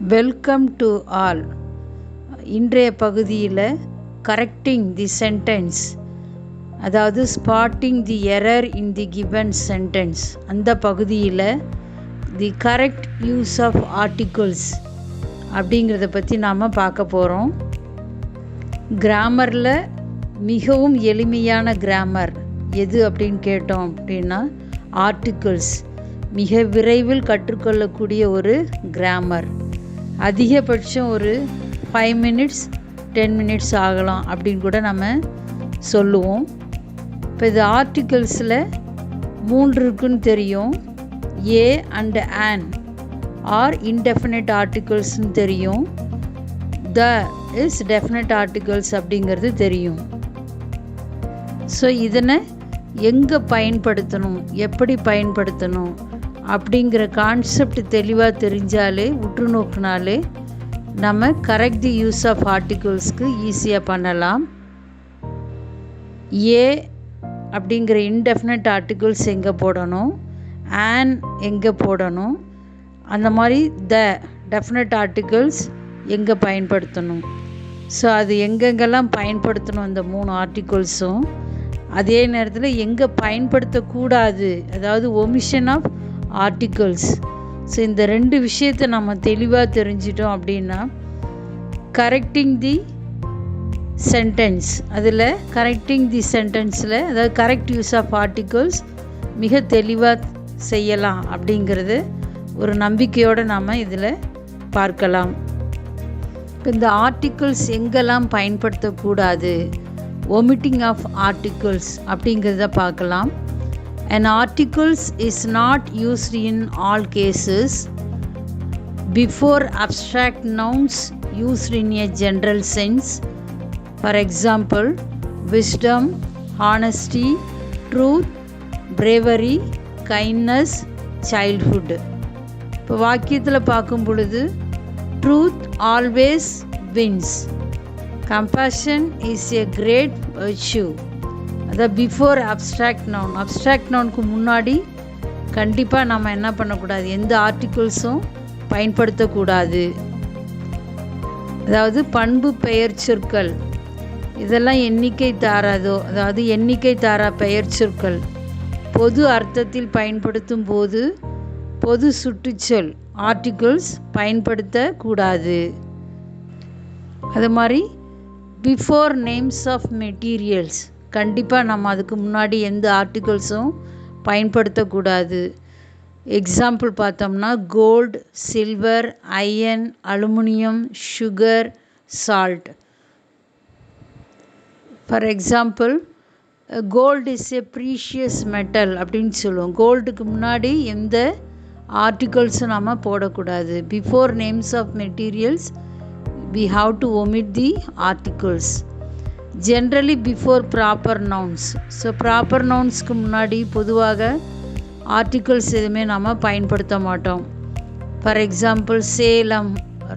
Welcome to all. இன்றைய பகுதியில் correcting the sentence, அதாவது spotting the error in the given sentence, அந்த பகுதியில் the correct use of articles அப்படிங்கிறத பற்றி நாம் பார்க்க போகிறோம். கிராமரில் மிகவும் எளிமையான கிராமர் எது அப்படின்னு கேட்டோம் அப்படின்னா ஆர்டிகிள்ஸ். மிக விரைவில் கற்றுக்கொள்ளக்கூடிய ஒரு கிராமர். அதிகபட்சம் ஒரு 5 minutes 10 minutes ஆகலாம் அப்படின்னு கூட நம்ம சொல்லுவோம். இப்போ இது ஆர்டிகிள்ஸில் 3 இருக்குன்னு தெரியும். A and an are indefinite ஆர்டிகிள்ஸ்னு தெரியும். த இஸ் டெஃபினைட் ஆர்டிகிள்ஸ் அப்படிங்கிறது தெரியும். ஸோ இதனை எங்கே பயன்படுத்தணும், எப்படி பயன்படுத்தணும் அப்படிங்கிற கான்செப்ட் தெளிவாக தெரிஞ்சாலே, உற்று நோக்கினாலே நம்ம கரெக்ட் தி யூஸ் ஆஃப் ஆர்டிகிள்ஸ்க்கு ஈஸியாக பண்ணலாம். ஏ அப்படிங்கிற இன்டெஃபினைட் ஆர்டிகிள்ஸ் எங்கே போடணும், ஆன் எங்கே போடணும், அந்த மாதிரி த டெஃபினைட் ஆர்டிகிள்ஸ் எங்கே பயன்படுத்தணும். ஸோ அது எங்கெங்கெல்லாம் பயன்படுத்தணும் அந்த 3 ஆர்டிகிள்ஸும், அதே நேரத்தில் எங்கே பயன்படுத்தக்கூடாது, அதாவது ஒமிஷன் ஆஃப் ஆர்டிகிள்ஸ். ஸோ இந்த 2 விஷயத்தை நம்ம தெளிவாக தெரிஞ்சிட்டோம் அப்படின்னா கரெக்டிங் தி சென்டென்ஸ், அதில் கரெக்டிங் தி சென்டென்ஸில் அதாவது கரெக்ட் யூஸ் ஆஃப் ஆர்டிகிள்ஸ் மிக தெளிவாக செய்யலாம் அப்படிங்கிறது ஒரு நம்பிக்கையோடு நாம் இதில் பார்க்கலாம். இந்த ஆர்டிகிள்ஸ் எங்கெல்லாம் பயன்படுத்தக்கூடாது, omitting of articles அப்படிங்கிறத பார்க்கலாம். An articles is not used in all cases. Before abstract nouns used in a general sense. For example, wisdom, honesty, truth, bravery, kindness, childhood. இப்போ வாக்கியத்தில் பார்க்கும் பொழுது truth always wins. Compassion is a great virtue. அதாவது before abstract noun, abstract நவுனுக்கு முன்னாடி கண்டிப்பாக நம்ம என்ன பண்ணக்கூடாது, எந்த ஆர்டிகிள்ஸும் பயன்படுத்தக்கூடாது. அதாவது பண்பு பெயர் சொற்கள் இதெல்லாம் எண்ணிக்கை தாராதோ, அதாவது எண்ணிக்கை தாரா பெயர் சொற்கள் பொது அர்த்தத்தில் பயன்படுத்தும் போது பொது சுட்டுச்சொல் ஆர்டிகிள்ஸ் பயன்படுத்தக்கூடாது. அது மாதிரி பிஃபோர் நேம்ஸ் ஆஃப் மெட்டீரியல்ஸ் கண்டிப்பாக நம்ம அதுக்கு முன்னாடி எந்த ஆர்டிகிள்ஸும் பயன்படுத்தக்கூடாது. எக்ஸாம்பிள் பார்த்தோம்னா gold, silver, iron, aluminium, sugar, salt. For example gold is a precious metal அப்படின்னு சொல்லுவோம். கோல்டுக்கு முன்னாடி எந்த ஆர்டிகிள்ஸும் நம்ம போடக்கூடாது. Before names of materials we have to omit the articles. Generally before proper nouns. So proper nounsக்கு முன்னாடி பொதுவாக ஆர்டிகிள்ஸ் எதுவுமே நம்ம பயன்படுத்த மாட்டோம். For example Salem,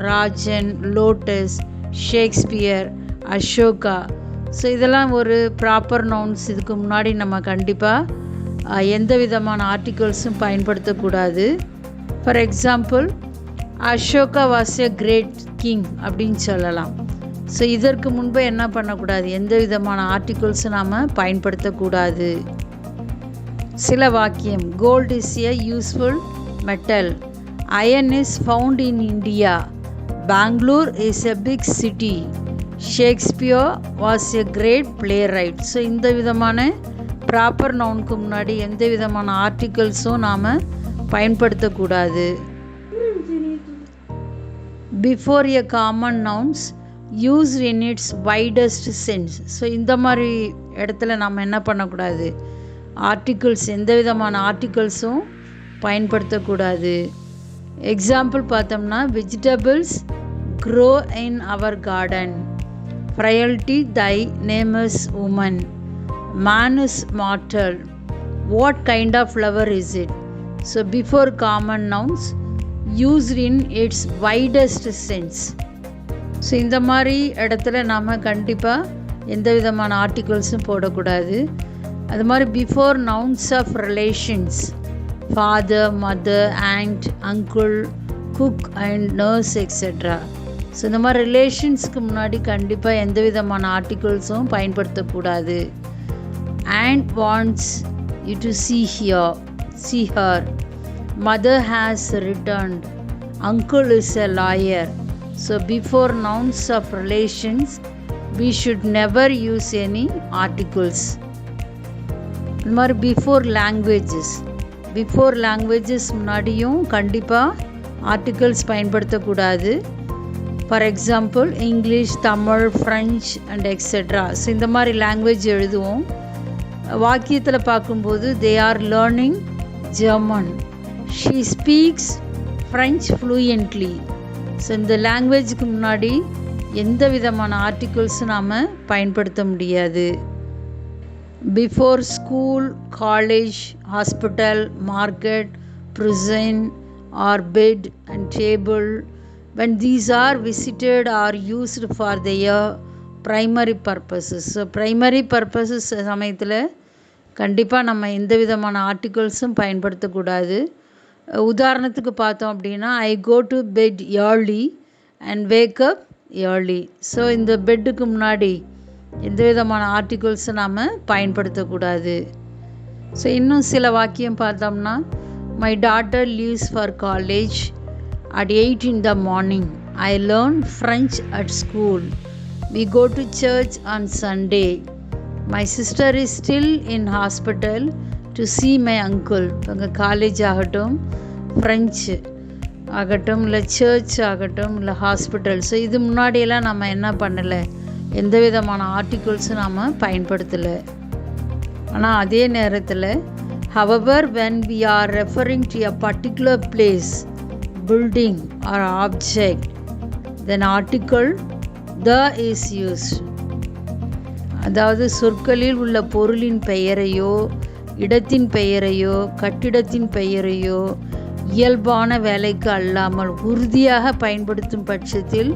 Rajan, lotus, Shakespeare, Ashoka. So இதெல்லாம் ஒரு ப்ராப்பர் நவுன்ஸ். இதுக்கு முன்னாடி நம்ம கண்டிப்பாக எந்த விதமான ஆர்டிகிள்ஸும் பயன்படுத்தக்கூடாது. For example Ashoka was a great king அப்படின்னு சொல்லலாம். ஸோ இதற்கு முன்பு என்ன பண்ணக்கூடாது, எந்த விதமான ஆர்டிகிள்ஸும் நாம் பயன்படுத்தக்கூடாது. சில வாக்கியம் gold is a useful metal, iron is found in India, Bangalore is a big city, Shakespeare was a great playwright. So இந்த விதமான ப்ராப்பர் நவுனுக்கு முன்னாடி எந்த விதமான ஆர்டிகிள்ஸும் நாம் பயன்படுத்தக்கூடாது. Before a common nouns used in its widest sense. So இந்த மாதிரி இடத்துல நம்ம என்ன பண்ணக்கூடாது, ஆர்டிகிள்ஸ் எந்த விதமான ஆர்டிகிள்ஸும் பயன்படுத்தக்கூடாது. எக்ஸாம்பிள் பார்த்தோம்னா vegetables grow in our garden, frailty thy name is woman, man is mortal, what kind of flower is it. So before common nouns used in its widest sense. So இந்த மாதிரி இடத்துல நாம் கண்டிப்பாக எந்த விதமான ஆர்டிகிள்ஸும் போடக்கூடாது. அது மாதிரி before nouns of relations, father, mother, aunt, uncle, cook and nurse etcetera. So இந்த மாதிரி ரிலேஷன்ஸ்க்கு முன்னாடி கண்டிப்பாக எந்த விதமான ஆர்டிகல்ஸும் பயன்படுத்தக்கூடாது. Aunt wants you to see her. Mother has returned. Uncle is a lawyer. So before nouns of relations, we should never use any articles. இந்த மாதிரி பிஃபோர் லாங்குவேஜஸ் முன்னாடியும் கண்டிப்பாக ஆர்டிகல்ஸ் பயன்படுத்தக்கூடாது. For example English, Tamil, French and etcetera. So இந்த மாதிரி language எழுதுவோம். வாக்கியத்தில் பார்க்கும்போது they are learning German. She speaks French fluently. So இந்த லாங்குவேஜுக்கு முன்னாடி எந்த விதமான ஆர்டிகல்ஸும் நாம் பயன்படுத்த முடியாது. Before school, college, hospital, market, prison or bed and table, when these are visited or used for their primary purposes. So primary purposes சமயத்தில் கண்டிப்பாக நம்ம எந்த விதமான ஆர்டிகல்ஸும் பயன்படுத்தக்கூடாது. உதாரணத்துக்கு பார்த்தோம் அப்படின்னா I go to bed early and wake up early. So இந்த பெட்டுக்கு முன்னாடி எந்த விதமான ஆர்டிகல்ஸை நாம் பயன்படுத்தக்கூடாது. ஸோ இன்னும் சில வாக்கியம் பார்த்தோம்னா my daughter leaves for college at 8 in the morning. I learn French at school. We go to church on Sunday. My sister is still in hospital to see my uncle. இப்போ college ஆகட்டும், French ஆகட்டும், இல்லை search ஆகட்டும், இல்லை hospital. So இது முன்னாடியெல்லாம் நம்ம என்ன பண்ணலை, எந்த விதமான ஆர்டிகல்ஸும் நாம் பயன்படுத்தலை. ஆனால் அதே நேரத்தில் however when we are referring to a particular place, building or object, then article the is used. அதாவது சொற்களில் உள்ள பொருளின் பெயரையோ, இடத்தின் பெயரையோ, கட்டிடத்தின் பெயரையோ இயல்பான வேலைக்கு அல்லாமல் உறுதியாக பயன்படுத்தும் பட்சத்தில்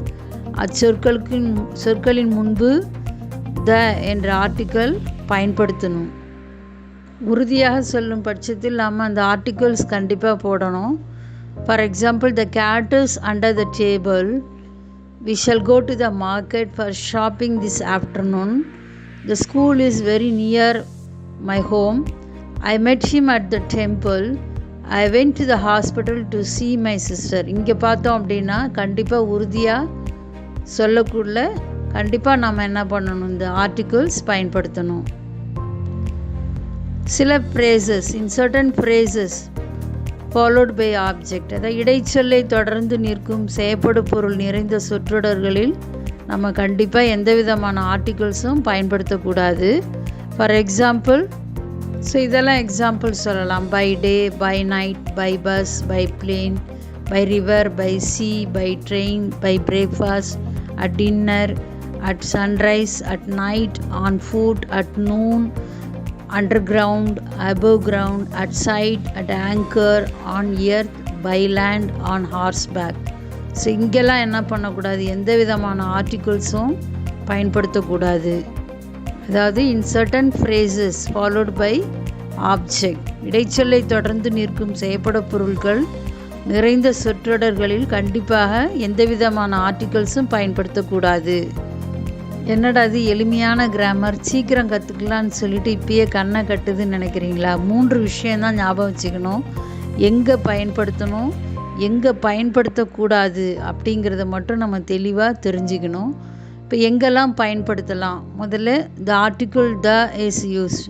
சொற்களின் முன்பு த என்ற ஆர்டிக்கல் பயன்படுத்தணும். உறுதியாக சொல்லும் பட்சத்தில் நம்ம அந்த ஆர்டிகல்ஸ் கண்டிப்பாக போடணும். For example the cat is under the table. We shall go to the market for shopping this afternoon. The school is very near my home. I met him at the temple. I went to the hospital to see my sister. இங்கே பார்த்தோம் அப்படின்னா கண்டிப்பாக உறுதியாக சொல்லக்குள்ள கண்டிப்பாக நம்ம என்ன பண்ணணும், இந்த ஆர்டிகல்ஸ் பயன்படுத்தணும். சில phrases, in certain phrases followed by object, அதாவது இடைச்சொல்லை தொடர்ந்து நிற்கும் செயற்படு பொருள் நிறைந்த சொற்றொடர்களில் நம்ம கண்டிப்பாக எந்த விதமான ஆர்டிகல்ஸும் பயன்படுத்தக்கூடாது. ஃபார் எக்ஸாம்பிள், ஸோ இதெல்லாம் எக்ஸாம்பிள் சொல்லலாம். By day, by night, by bus, by plane, by river, by sea, by train, by breakfast, at dinner, at sunrise, at night, on foot, at noon, underground, above ground, at sight, at anchor, on earth, by land, on horseback. So இங்கெல்லாம் என்ன பண்ணக்கூடாது, எந்த விதமான ஆர்டிகல்ஸும் பயன்படுத்தக்கூடாது. அதாவது in certain phrases followed by object, இடைச்சொல்லை தொடர்ந்து நிற்கும் செயற்பட பொருட்கள் நிறைந்த சொற்றொடர்களில் கண்டிப்பாக எந்த விதமான ஆர்டிகல்ஸும் பயன்படுத்தக்கூடாது. என்னடா அது எளிமையான கிராமர், சீக்கிரம் கற்றுக்கலான்னு சொல்லிட்டு இப்பயே கண்ணை கட்டுதுன்னு நினைக்கிறீங்களா? 3 விஷயந்தான் ஞாபகம் வச்சுக்கணும். எங்கே பயன்படுத்தணும், எங்கே பயன்படுத்தக்கூடாது அப்படிங்கிறத மட்டும் நம்ம தெளிவாக தெரிஞ்சுக்கணும். இப்போ எங்கெல்லாம் பயன்படுத்தலாம்? முதல்ல the article the is used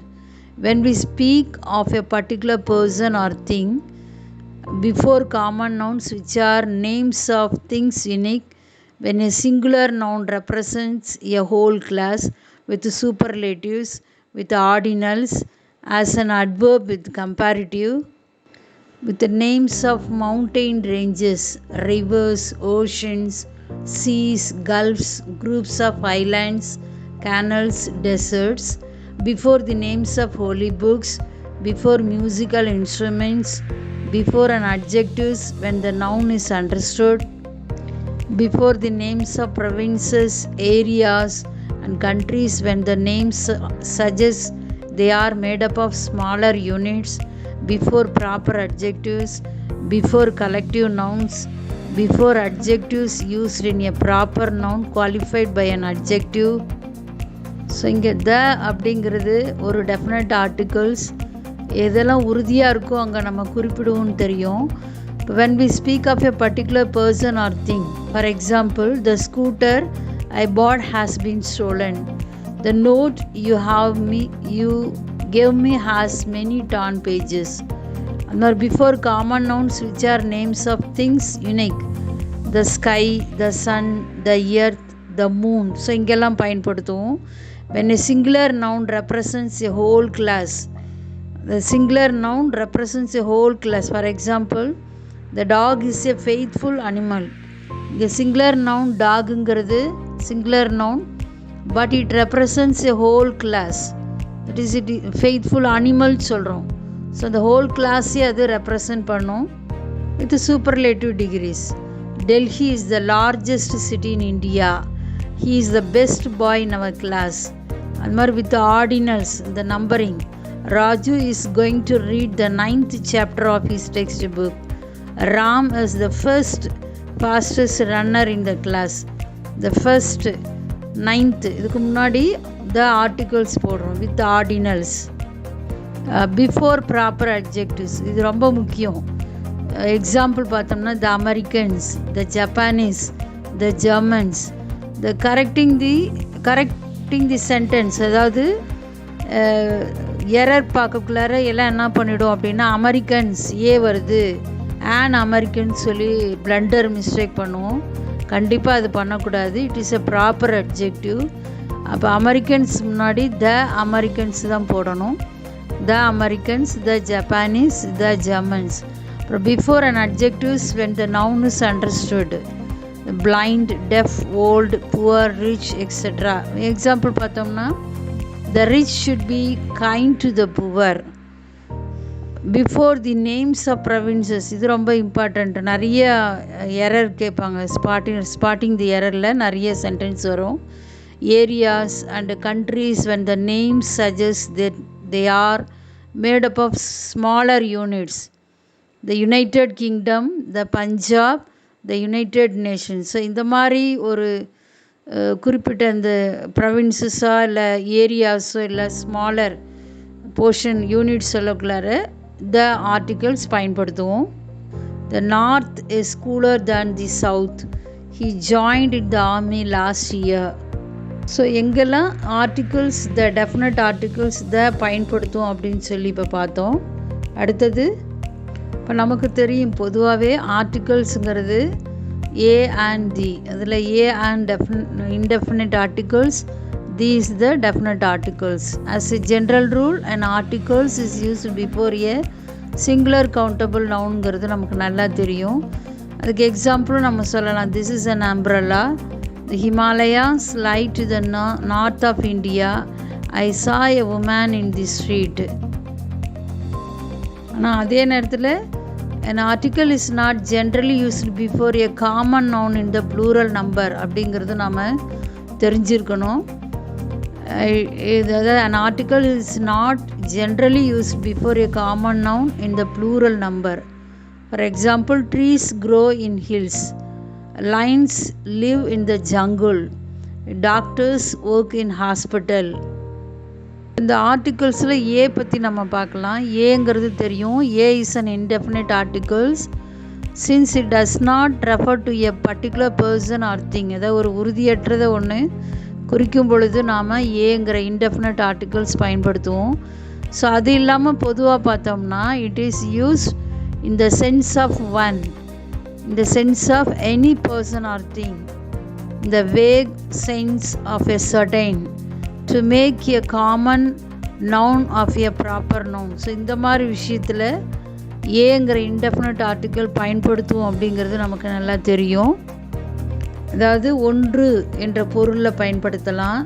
when we speak of a particular person or thing before common nouns which are names of things unique, when a singular noun represents a whole class with superlatives, with ordinals, as an adverb with comparative, with the names of mountain ranges, rivers, oceans, seas, gulfs, groups of islands, canals, deserts, before the names of holy books, before musical instruments, before an adjectives when the noun is understood, before the names of provinces, areas and countries when the names suggest they are made up of smaller units, before proper adjectives, before collective nouns, before adjectives used in a proper noun qualified by an adjective. So இங்கே த அப்படிங்கிறது ஒரு definite articles, எதெல்லாம் உறுதியாக இருக்கோ அங்கே நம்ம குறிப்பிடுவோம்னு தெரியும். when we speak of a particular person or thing, for example, the scooter I bought has been stolen. The note you gave me has many torn pages. And before common nouns which are names of things unique, the sky, the sun, the earth, the moon. So இங்கெல்லாம் பயன்படுத்துவோம். When a singular noun represents a whole class, the singular noun represents a whole class. For example, the dog is a faithful animal. The singular noun dogங்கிறது singular noun, but it represents a whole class. That is it faithful animal சொல்கிறோம். So the whole class அது represent பண்ணும் with superlative degrees. Delhi is the largest city in India. He is the best boy in our class. And more with the ordinals, the numbering. Raju is going to read the 9th chapter of his textbook. Ram is the fastest runner in the class. The first 9th இதுக்கு முன்னாடி the articles போடுறோம் with the ordinals. Before proper adjectives, இது ரொம்ப முக்கியம். Example பார்த்தோம்னா the Americans, the Japanese, the Germans. The correcting the sentence, அதாவது error பார்க்கக்குள்ளார எல்லாம் என்ன பண்ணிவிடும் அப்படின்னா அமெரிக்கன்ஸ் ஏ வருது ஆன் அமெரிக்கன்ஸ் சொல்லி பிளண்டர் மிஸ்டேக் பண்ணுவோம். கண்டிப்பாக அது பண்ணக்கூடாது. It is a proper adjective. அப்போ அமெரிக்கன்ஸ் முன்னாடி த அமெரிக்கன்ஸ் தான் போடணும். The Americans, the Japanese, the Germans. அப்புறம் before and adjectives when the noun is understood. blind, deaf, old, poor, rich, etc. Example பார்த்தோம்னா the rich should be kind to the poor. Before the names of provinces, இது ரொம்ப important. நிறைய error கேட்பாங்க. Spotting தி எரரில் நிறைய sentence வரும். Areas and countries when the names suggest that they are made up of smaller units. The United Kingdom, the Punjab, the United Nations. So இந்த மாதிரி ஒரு குறிப்பிட்ட இந்த ப்ரொவின்சஸோ இல்லை ஏரியாஸோ இல்லை ஸ்மாலர் போர்ஷன் யூனிட் சொல்லக்குள்ளார த ஆர்டிகல்ஸ் பயன்படுத்துவோம். The north is cooler than the south. He joined in the army last year. So எங்கெல்லாம் articles the definite articles the பயன்படுத்துவோம் அப்படின்னு சொல்லி இப்போ பார்த்தோம். அடுத்தது இப்போ நமக்கு தெரியும் பொதுவாகவே ஆர்டிகல்ஸுங்கிறது ஏ அண்ட் தி. அதில் a and indefinite articles, the is the definite articles. As a general rule and articles is used before a singular countable நவுனுங்கிறது நமக்கு நல்லா தெரியும். அதுக்கு எக்ஸாம்பிளும் நம்ம சொல்லலாம். This is an umbrella. The Himalayas lie to the north of India. I saw a woman in the street. ஆனால் அதே நேரத்தில் an article is not generally used before a common noun in the plural number அப்படிங்கிறது நாம் தெரிஞ்சிருக்கணும். an article is not generally used before a common noun in the plural number. For example, trees grow in hills. Lions live in the jungle. Doctors work in hospital. இந்த ஆர்டிகல்ஸில் ஏ பற்றி நம்ம பார்க்கலாம். ஏங்கிறது தெரியும். A is an indefinite articles since it does not refer to a particular person or thing. ஏதாவது ஒரு உறுதியற்றதை ஒன்று குறிக்கும் பொழுது நாம் ஏங்கிற இன்டெஃபினிட் ஆர்டிகல்ஸ் பயன்படுத்துவோம். ஸோ அது இல்லாமல் பொதுவாக பார்த்தோம்னா it is use in the sense of one, in the sense of any person or thing, in the vague sense of a certain, to make a common noun of a proper noun. So இந்த மாதிரி விஷயத்தில் ஏங்கிற indefinite article பயன்படுத்துவோம் அப்படிங்கிறது நமக்கு நல்லா தெரியும். அதாவது ஒன்று என்ற பொருளில் பயன்படுத்தலாம்,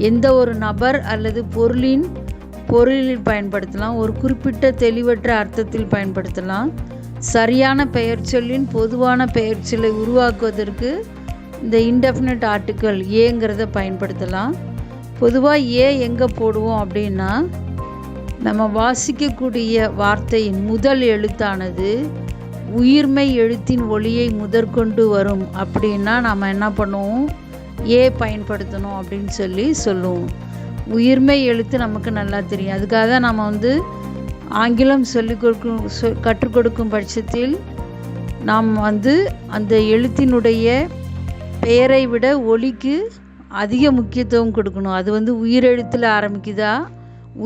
எந்த ஒரு நபர் அல்லது பொருளில் பயன்படுத்தலாம், ஒரு குறிப்பிட்ட தெளிவற்ற அர்த்தத்தில் பயன்படுத்தலாம், சரியான பெயர்ச்சொல்லின் பொதுவான பெயர்ச்சொல்லை உருவாக்குவதற்கு இந்த இன்டெஃபினிட் ஆர்டிக்கல் ஏங்கிறத பயன்படுத்தலாம். பொதுவாக ஏ எங்கே போடுவோம் அப்படின்னா நம்ம வாசிக்கக்கூடிய வார்த்தையின் முதல் எழுத்தானது உயிர்மெய் எழுத்தின் ஒலியை முதற்கொண்டு வரும் அப்படின்னா நம்ம என்ன பண்ணுவோம், ஏ பயன்படுத்தணும் அப்படின்னு சொல்லுவோம். உயிர்மெய் எழுத்து நமக்கு நல்லா தெரியும். அதுக்காக தான் நம்ம ஆங்கிலம் கற்றுக் கொடுக்கும் பட்சத்தில் நாம் அந்த எழுத்தினுடைய பெயரை விட ஒலிக்கு அதிக முக்கியத்துவம் கொடுக்கணும். அது உயிரெழுத்தில் ஆரம்பிக்குதா,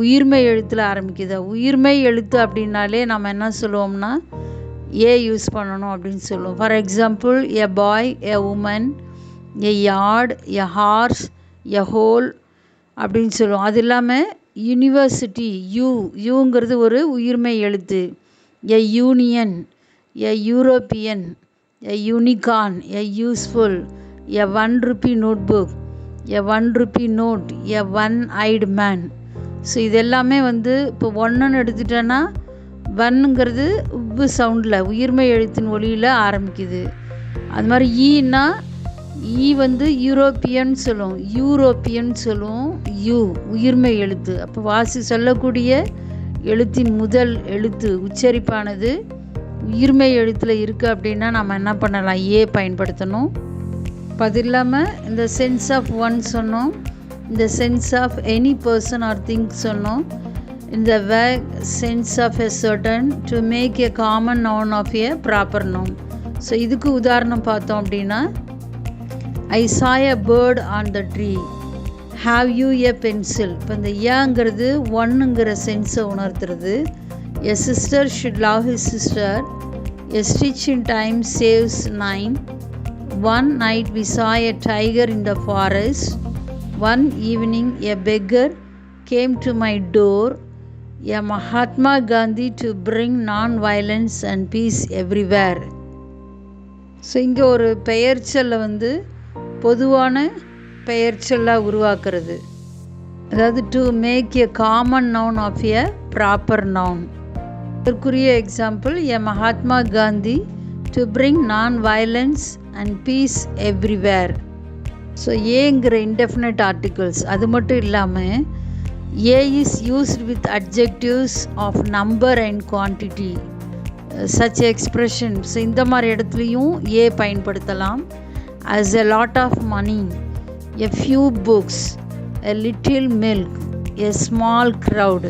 உயிர்மெய் எழுத்தில் ஆரம்பிக்குதா? உயிர்மெய் எழுத்து அப்படின்னாலே நம்ம என்ன சொல்லுவோம்னா ஏ யூஸ் பண்ணணும் அப்படின்னு சொல்லுவோம். For example, a boy, a woman, a yard, a horse, a hole அப்படின்னு சொல்லுவோம். அது இல்லாமல் யூனிவர்சிட்டி, யூங்கிறது ஒரு உயிர்மெய் எழுத்து. A union, a European, a unicorn, a useful, a 1 rupee notebook, a 1 rupee note, a 1-eyed man. So இது எல்லாமே இப்போ ஒன்றுன்னு எடுத்துட்டோன்னா வன்னுங்கிறது உப்பு சவுண்டில் உயிர்மெய் எழுத்தின் ஒலியில் ஆரம்பிக்குது. அது மாதிரி ஈன்னா யூரோப்பியன் சொல்லுவோம், யூரோப்பியன் சொல்லுவோம். யூ உயிர்மெய் எழுத்து. அப்போ சொல்லக்கூடிய எழுத்தின் முதல் எழுத்து உச்சரிப்பானது உயிர்மெய் எழுத்தில் இருக்குது அப்படின்னா நம்ம என்ன பண்ணலாம், ஏ பயன்படுத்தணும். அது இல்லாமல் இந்த சென்ஸ் ஆஃப் ஒன் சொன்னோம், இந்த sense of any person or thing சொன்னோம். இந்த vague sense of a certain to make a common noun of a proper noun. So இதுக்கு உதாரணம் பார்த்தோம் அப்படின்னா, ஐ saw a bird on the tree, have you a pencil. இப்போ இந்த ஏங்கிறது ஒன்னுங்கிற சென்ஸை உணர்த்துறது. எ sister should love his sister, a stitch in time saves 9. One night we saw a tiger in the forest. One evening a beggar came to my door, a Mahatma Gandhi to bring non-violence and peace everywhere. So இங்கே ஒரு பெயர்ச்சொல்லை பொதுவான பெயர்ச்சொல்லாக உருவாக்குறது. அதாவது to make a common noun of a proper noun. இதற்குரிய example, a Mahatma Gandhi to bring non-violence and peace everywhere. So ஏங்கிற indefinite articles. அது மட்டும் இல்லாமல் a is used with adjectives of number and quantity, such expression. So இந்த மாதிரி இடத்துலையும் ஏ பயன்படுத்தலாம். as a lot of money, a few books, a little milk, a small crowd.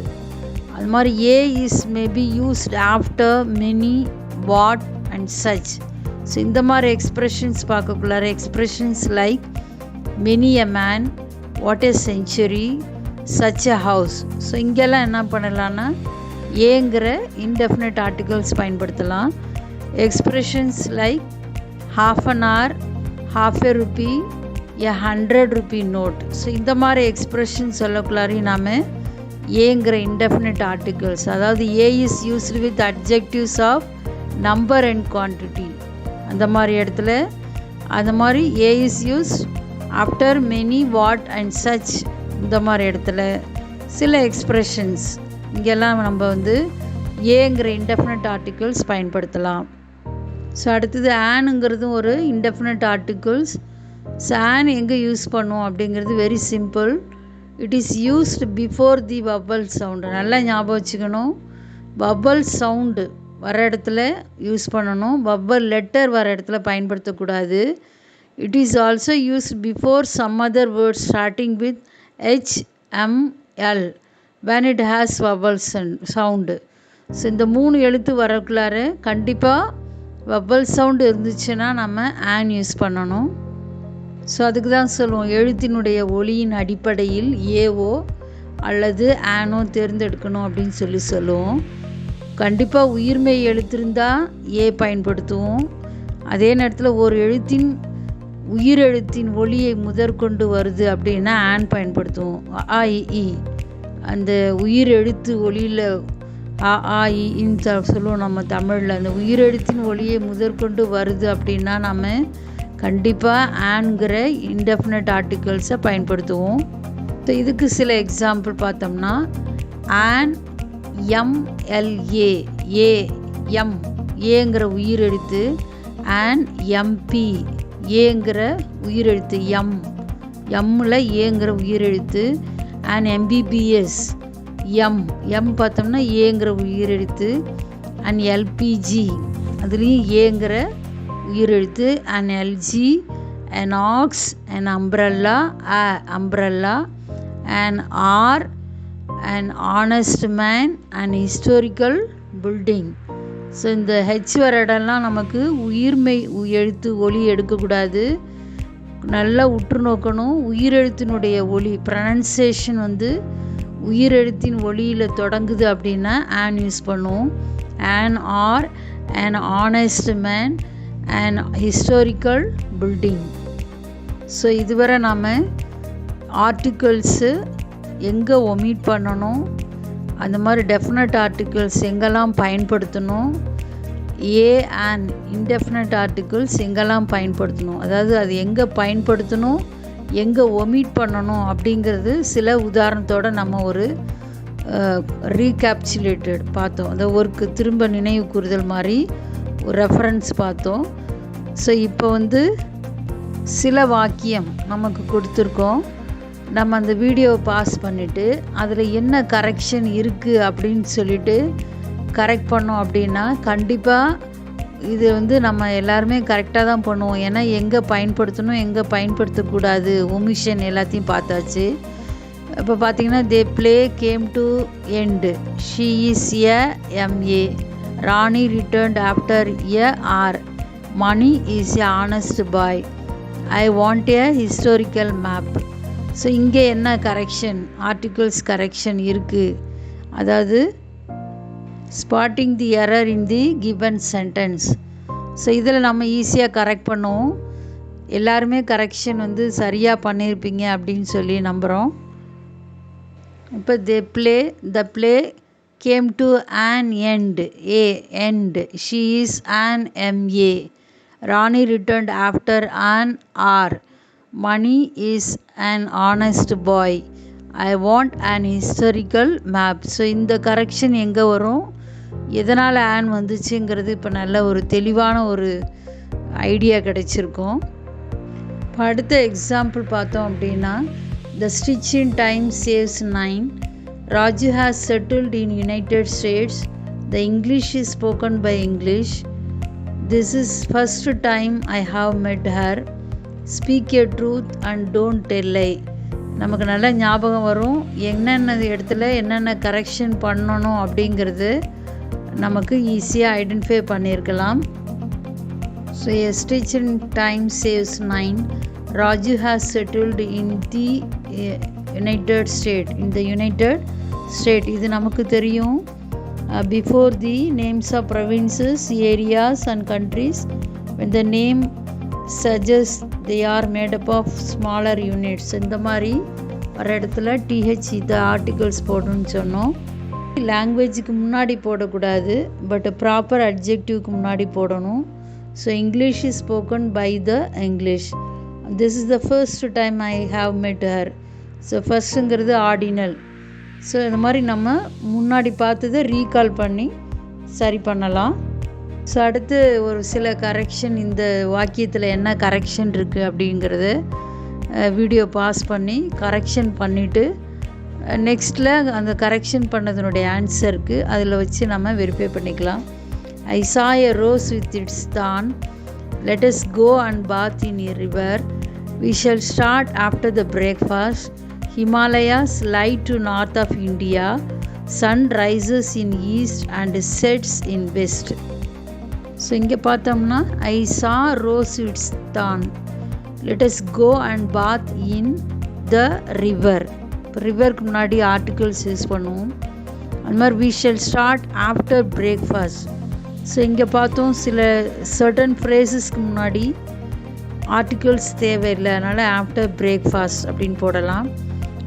அது மாதிரி a is maybe used after many, what and such. So இந்த மாதிரி expressions பார்க்கக்குள்ளார expressions like many a man, what a century, such a house. So இங்கெல்லாம் என்ன பண்ணலான்னா ஏங்கிற indefinite articles பயன்படுத்தலாம். Expressions like half an hour, half a rupee, a 100 rupee note. So இந்த மாதிரி எக்ஸ்ப்ரெஷன் சொல்லக்குள்ளாரி நாம் ஏங்கிற இன்டெஃபினட் ஆர்டிகல்ஸ், அதாவது a is used with adjectives of number and quantity. அந்த மாதிரி இடத்துல அந்த மாதிரி a is use after many, what and such. இந்த மாதிரி இடத்துல சில எக்ஸ்ப்ரெஷன்ஸ் இங்கெல்லாம் நம்ம ஏங்கிற இன்டெஃபினட் ஆர்டிகல்ஸ் பயன்படுத்தலாம். ஸோ அடுத்தது ஆனுங்கிறதும் ஒரு இன்டெஃபினட் ஆர்டிகல்ஸ். ஸோ ஆன் எங்கே யூஸ் பண்ணுவோம் அப்படிங்கிறது very simple. It is used before the vowel sound. நல்லா ஞாபகம் வச்சுக்கணும், வவ்வல் சவுண்டு வர இடத்துல யூஸ் பண்ணணும், வவ்வல் லெட்டர் வர இடத்துல பயன்படுத்தக்கூடாது. It is also used before some other words starting with HML when it has vowel sound. So இந்த 3 எழுத்து வரக்குள்ளார கண்டிப்பாக வவ்வல் சவுண்டு இருந்துச்சுன்னா நம்ம ஆன் யூஸ் பண்ணணும். ஸோ அதுக்கு தான் சொல்லுவோம், எழுத்தினுடைய ஒலியின் அடிப்படையில் ஏவோ அல்லது ஆனோ தேர்ந்தெடுக்கணும் அப்படின்னு சொல்லுவோம். கண்டிப்பாக உயிர்மெய் எழுத்திருந்தால் ஏ பயன்படுத்துவோம். அதே நேரத்தில் ஒரு எழுத்தின் உயிரெழுத்தின் ஒலியை முதற்கொண்டு வருது அப்படின்னா ஆன் பயன்படுத்துவோம். அ இ அந்த உயிர் எழுத்து ஒலியில் அ இன்னு சொல்லுவோம் நம்ம தமிழில். அந்த உயிரெழுத்தின் ஒலியை முதற்கொண்டு வருது அப்படின்னா நம்ம கண்டிப்பாக ஆன்கிற இன்டெஃபினட் ஆர்டிகல்ஸை பயன்படுத்துவோம். ஸோ இதுக்கு சில எக்ஸாம்பிள் பார்த்தோம்னா, ஆன் MLA, ஏ எம் ஏங்கிற உயிரெழுத்து, ஆன் MP ஏங்கிற உயிரெழுத்து, எம்மில் ஏங்கிற உயிரெழுத்து, அண்ட் MBBS எம் பார்த்தோம்னா ஏங்கிற உயிரெழுத்து, அண்ட் LPG அதுலேயும் ஏங்கிற உயிரெழுத்து. an algae, an ox, an umbrella, a umbrella, an hour, an honest man, an historical building. So இந்த ஹெச் வர இடம்லாம் நமக்கு உயிர்மெய் எழுத்து ஒலி எடுக்கக்கூடாது, நல்லா உற்று நோக்கணும். உயிரெழுத்தினுடைய ஒலி ப்ரனன்சியேஷன் வந்து உயிரெழுத்தின் ஒலியில் தொடங்குது அப்படின்னா ஆன் யூஸ் பண்ணுவோம். an hour, an honest man, an historical building. So இதுவரை நாம் ஆர்டிகல்ஸு எங்கே ஒமிட் பண்ணணும், அந்த மாதிரி டெஃபினட் ஆர்டிகல்ஸ் எங்கெல்லாம் பயன்படுத்தணும், அண்ட் இன்டெஃபினட் ஆர்டிகல்ஸ் எங்கெல்லாம் பயன்படுத்தணும், அதாவது அது எங்கே பயன்படுத்தணும், எங்கே ஒமிட் பண்ணணும் அப்படிங்கிறது சில உதாரணத்தோடு நம்ம ஒரு ரீகேப்சுலேட்டட் பார்த்தோம். அந்த ஒர்க்கு திரும்ப நினைவு கூறுதல் மாதிரி ஒரு ரெஃபரன்ஸ் பார்த்தோம். ஸோ இப்போ வந்து சில வாக்கியம் நமக்கு கொடுத்துருக்கோம். நம்ம அந்த வீடியோவை பாஸ் பண்ணிவிட்டு அதில் என்ன கரெக்ஷன் இருக்குது அப்படின்னு சொல்லிட்டு கரெக்ட் பண்ணோம் அப்படின்னா கண்டிப்பாக இது வந்து நம்ம எல்லாருமே கரெக்டாக தான் பண்ணுவோம். ஏன்னா எங்கே பயன்படுத்தணும் எங்கே பயன்படுத்தக்கூடாது ஒமிஷன் எல்லாத்தையும் பார்த்தாச்சு. இப்போ பார்த்தீங்கன்னா they play game to end, she is a MA, Rani returned after a hour, Mani is a honest boy, I want a historical map. So இங்கே என்ன கரெக்ஷன், ஆர்டிகல்ஸ் கரெக்ஷன் இருக்குது. அதாவது spotting the error in the given sentence. So இதில் நம்ம ஈஸியாக correct பண்ணுவோம். எல்லாருமே correction வந்து சரியாக பண்ணியிருப்பீங்க அப்படின்னு சொல்லி நம்புகிறோம். இப்போ the play game to an end, a end, she is an MA, Rani returned after an hour, money is an honest boy, I want an historical map. So இந்த கரெக்ஷன் எங்கே வரும், எதனால் ஆன் வந்துச்சுங்கிறது இப்போ நல்ல ஒரு தெளிவான ஒரு ஐடியா கிடைச்சிருக்கும். இப்போ அடுத்த எக்ஸாம்பிள் பார்த்தோம் அப்படின்னா the stitch in time saves 9, Raju has settled in United States, the English is spoken by English, this is first time I have met her, speak a truth and don't tell lie. நமக்கு நல்ல ஞாபகம் வரும் என்னென்ன இடத்துல என்னென்ன correction பண்ணணும் அப்படிங்கிறது நமக்கு ஈஸியாக ஐடென்டிஃபை பண்ணியிருக்கலாம். So a stitch in time saves 9, Raju has settled in the United States, in the United States. இது நமக்கு தெரியும். Before the names of provinces, areas and countries, when the name suggests they are made up of smaller units, இந்த மாதிரி ஒரு இடத்துல TH இந்த articles போடணும்னு சொன்னோம். லாங்குவேஜுக்கு முன்னாடி போடக்கூடாது, பட் ப்ராப்பர் அட்ஜெக்டிவ்க்கு முன்னாடி போடணும். So English is spoken by the English, this is the first time I have met her. So ஃபர்ஸ்ட்டுங்கிறது ஆர்டினல். ஸோ இந்த மாதிரி நம்ம முன்னாடி பார்த்ததை ரீகால் பண்ணி சரி பண்ணலாம். ஸோ அடுத்து ஒரு சில கரெக்ஷன், இந்த வாக்கியத்தில் என்ன கரெக்ஷன் இருக்குது அப்படிங்கிறத வீடியோ பாஸ் பண்ணி கரெக்ஷன் பண்ணிவிட்டு நெக்ஸ்ட்டில் அந்த கரெக்ஷன் பண்ணதனுடைய ஆன்சருக்கு அதில் வச்சு நம்ம வெரிஃபை பண்ணிக்கலாம். I saw a rose with its thorn, let us go and bath in a river, we shall start after the breakfast, Himalayas lie to north of India, sun rises in east and sets in west. So இங்கே பார்த்தோம்னா I saw rose with its thorn, let us go and bath in the river. இப்போ ரிவருக்கு முன்னாடி articles use பண்ணுவோம். அந்த மாதிரி we shall start after breakfast. So இங்கே பார்த்தோம் சில சர்டன் ஃப்ரேசஸ்க்கு முன்னாடி ஆர்டிகல்ஸ் தேவையில்லை, அதனால் ஆஃப்டர் பிரேக்ஃபாஸ்ட் அப்படின்னு போடலாம்.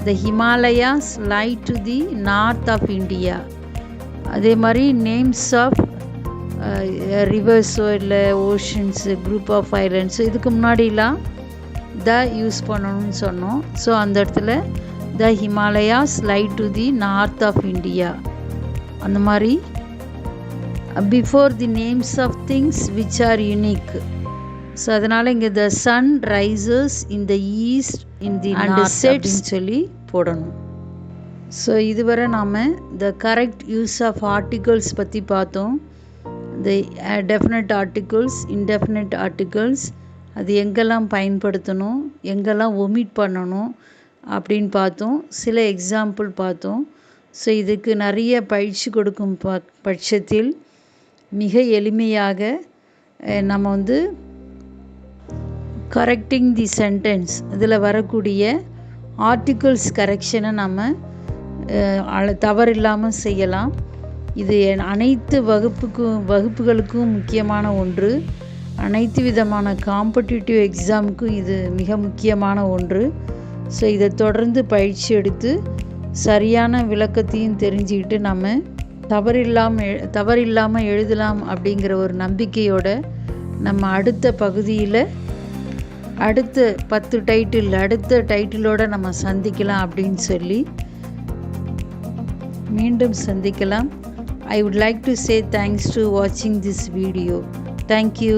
The Himalayas lie to the north of India. அதே மாதிரி நேம்ஸ் ஆஃப் ரிவர்ஸோ இல்லை ஓஷன்ஸு, குரூப் ஆஃப் ஐலண்ட்ஸு, இதுக்கு முன்னாடிலாம் த யூஸ் பண்ணணும்னு சொன்னோம். ஸோ அந்த இடத்துல the Himalayas lie to the north of India. அந்த மாதிரி before the names of things which are unique. So அதனால் இங்கே the sun rises in the east in the and sets சொல்லி போடணும். ஸோ இதுவரை நாம் the correct use of articles பற்றி பார்த்தோம். இந்த டெஃபினட் ஆர்டிகிள்ஸ், இன்டெஃபினட் ஆர்டிகிள்ஸ் அது எங்கெல்லாம் பயன்படுத்தணும், எங்கெல்லாம் ஒமிட் பண்ணணும் அப்படின்னு பார்த்தோம். சில எக்ஸாம்பிள் பார்த்தோம். ஸோ இதுக்கு நிறைய பயிற்சி கொடுக்கும் பட்சத்தில் மிக எளிமையாக நம்ம கரெக்டிங் தி சென்டென்ஸ் இதில் வரக்கூடிய ஆர்டிகிள்ஸ் கரெக்ஷனை நம்ம தவறில்லாமல் செய்யலாம். இது அனைத்து வகுப்புகளுக்கும் முக்கியமான ஒன்று. அனைத்து விதமான காம்படிட்டிவ் எக்ஸாமுக்கும் இது மிக முக்கியமான ஒன்று. ஸோ இதை தொடர்ந்து பயிற்சி எடுத்து சரியான விளக்கத்தையும் தெரிஞ்சுக்கிட்டு நம்ம தவறில்லாமல் எழுதலாம் அப்படிங்கிற ஒரு நம்பிக்கையோடு நம்ம அடுத்த பகுதியில் அடுத்த 10 டைட்டில் அடுத்த டைட்டிலோடு நம்ம சந்திக்கலாம் அப்படின்னு சொல்லி மீண்டும் சந்திக்கலாம். I would like to say thanks to watching this video. Thank you.